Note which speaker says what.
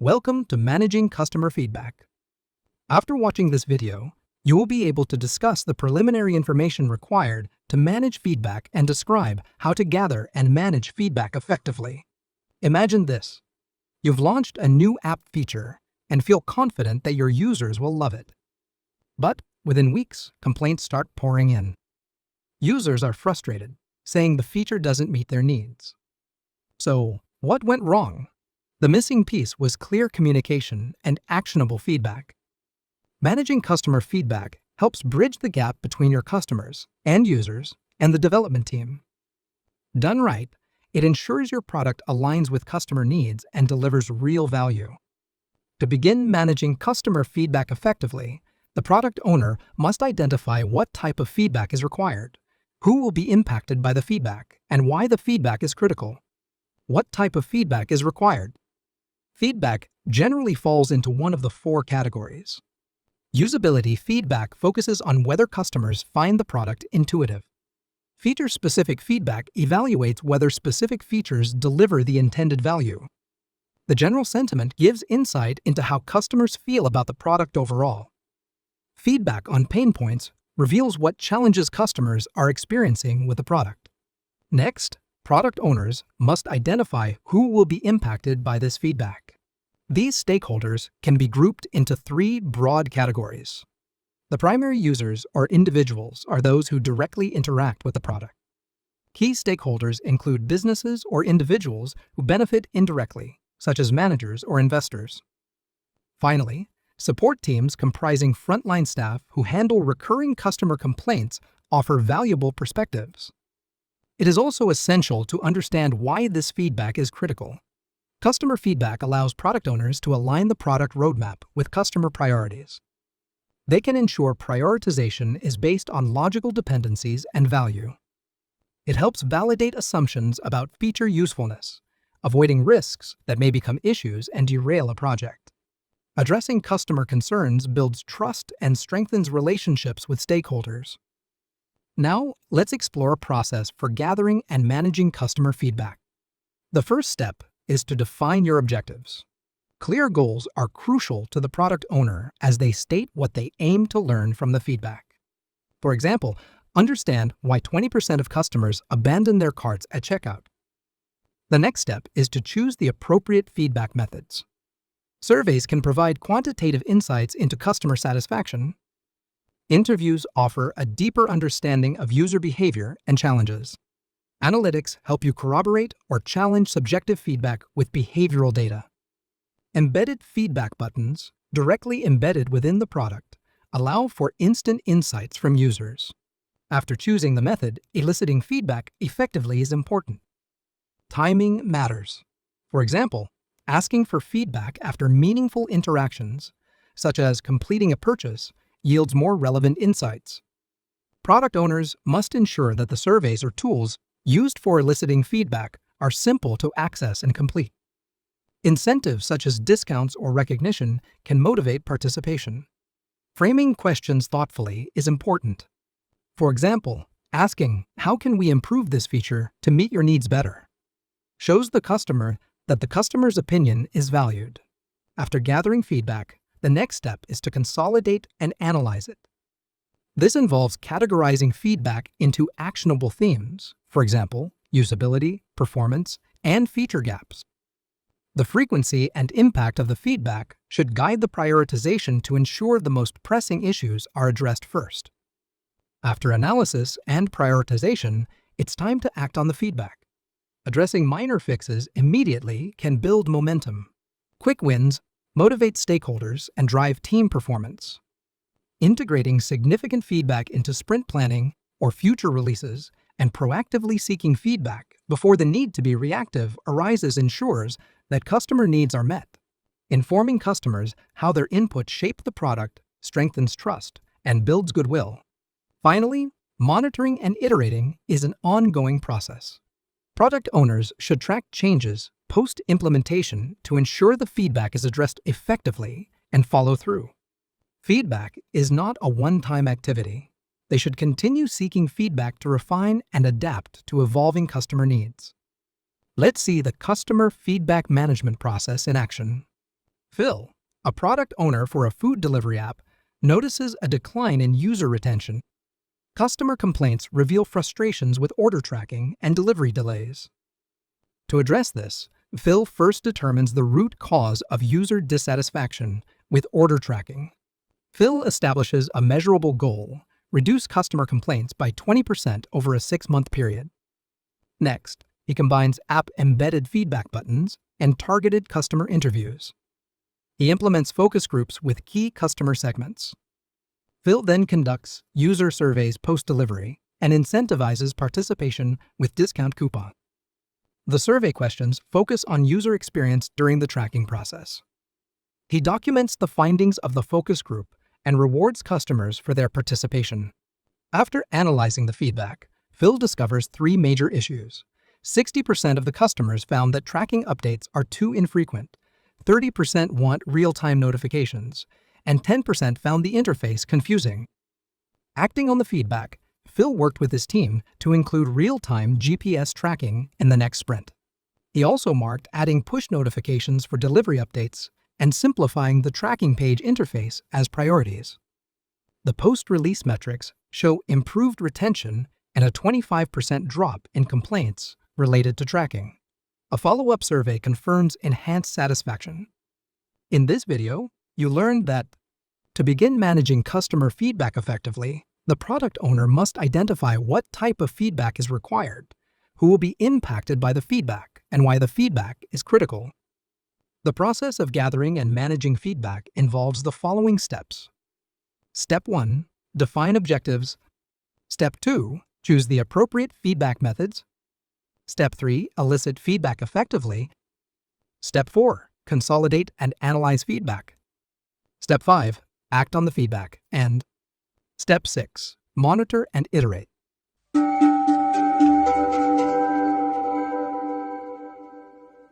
Speaker 1: Welcome to Managing Customer Feedback. After watching this video, you will be able to discuss the preliminary information required to manage feedback and describe how to gather and manage feedback effectively. Imagine this. You've launched a new app feature and feel confident that your users will love it. But within weeks, complaints start pouring in. Users are frustrated, saying the feature doesn't meet their needs. So, what went wrong? The missing piece was clear communication and actionable feedback. Managing customer feedback helps bridge the gap between your customers and users and the development team. Done right, it ensures your product aligns with customer needs and delivers real value. To begin managing customer feedback effectively, the product owner must identify what type of feedback is required, who will be impacted by the feedback, and why the feedback is critical. What type of feedback is required? Feedback generally falls into one of the four categories. Usability feedback focuses on whether customers find the product intuitive. Feature-specific feedback evaluates whether specific features deliver the intended value. The general sentiment gives insight into how customers feel about the product overall. Feedback on pain points reveals what challenges customers are experiencing with the product. Next, product owners must identify who will be impacted by this feedback. These stakeholders can be grouped into three broad categories. The primary users or individuals are those who directly interact with the product. Key stakeholders include businesses or individuals who benefit indirectly, such as managers or investors. Finally, support teams comprising frontline staff who handle recurring customer complaints offer valuable perspectives. It is also essential to understand why this feedback is critical. Customer feedback allows product owners to align the product roadmap with customer priorities. They can ensure prioritization is based on logical dependencies and value. It helps validate assumptions about feature usefulness, avoiding risks that may become issues and derail a project. Addressing customer concerns builds trust and strengthens relationships with stakeholders. Now, let's explore a process for gathering and managing customer feedback. The first step is to define your objectives. Clear goals are crucial to the product owner as they state what they aim to learn from the feedback. For example, understand why 20% of customers abandon their carts at checkout. The next step is to choose the appropriate feedback methods. Surveys can provide quantitative insights into customer satisfaction. Interviews offer a deeper understanding of user behavior and challenges. Analytics help you corroborate or challenge subjective feedback with behavioral data. Embedded feedback buttons, directly embedded within the product, allow for instant insights from users. After choosing the method, eliciting feedback effectively is important. Timing matters. For example, asking for feedback after meaningful interactions, such as completing a purchase, yields more relevant insights. Product owners must ensure that the surveys or tools used for eliciting feedback are simple to access and complete. Incentives such as discounts or recognition can motivate participation. Framing questions thoughtfully is important. For example, asking, "How can we improve this feature to meet your needs better?" shows the customer that the customer's opinion is valued. After gathering feedback, the next step is to consolidate and analyze it. This involves categorizing feedback into actionable themes, for example, usability, performance, and feature gaps. The frequency and impact of the feedback should guide the prioritization to ensure the most pressing issues are addressed first. After analysis and prioritization, it's time to act on the feedback. Addressing minor fixes immediately can build momentum. Quick wins motivate stakeholders and drive team performance. Integrating significant feedback into sprint planning or future releases and proactively seeking feedback before the need to be reactive arises ensures that customer needs are met. Informing customers how their input shape the product strengthens trust and builds goodwill. Finally, monitoring and iterating is an ongoing process. Product owners should track changes post-implementation to ensure the feedback is addressed effectively and follow through. Feedback is not a one-time activity. They should continue seeking feedback to refine and adapt to evolving customer needs. Let's see the customer feedback management process in action. Phil, a product owner for a food delivery app, notices a decline in user retention. Customer complaints reveal frustrations with order tracking and delivery delays. To address this, Phil first determines the root cause of user dissatisfaction with order tracking. Phil establishes a measurable goal: reduce customer complaints by 20% over a 6-month period. Next, he combines app-embedded feedback buttons and targeted customer interviews. He implements focus groups with key customer segments. Phil then conducts user surveys post-delivery and incentivizes participation with discount coupons. The survey questions focus on user experience during the tracking process. He documents the findings of the focus group and rewards customers for their participation. After analyzing the feedback, Phil discovers 3 major issues. 60% of the customers found that tracking updates are too infrequent, 30% want real-time notifications, and 10% found the interface confusing. Acting on the feedback, Phil worked with his team to include real-time GPS tracking in the next sprint. He also marked adding push notifications for delivery updates and simplifying the tracking page interface as priorities. The post-release metrics show improved retention and a 25% drop in complaints related to tracking. A follow-up survey confirms enhanced satisfaction. In this video, you learned that to begin managing customer feedback effectively, the product owner must identify what type of feedback is required, who will be impacted by the feedback, and why the feedback is critical. The process of gathering and managing feedback involves the following steps. Step 1. Define objectives. Step 2. Choose the appropriate feedback methods. Step 3. Elicit feedback effectively. Step 4. Consolidate and analyze feedback. Step 5. Act on the feedback. And Step 6. Monitor and iterate.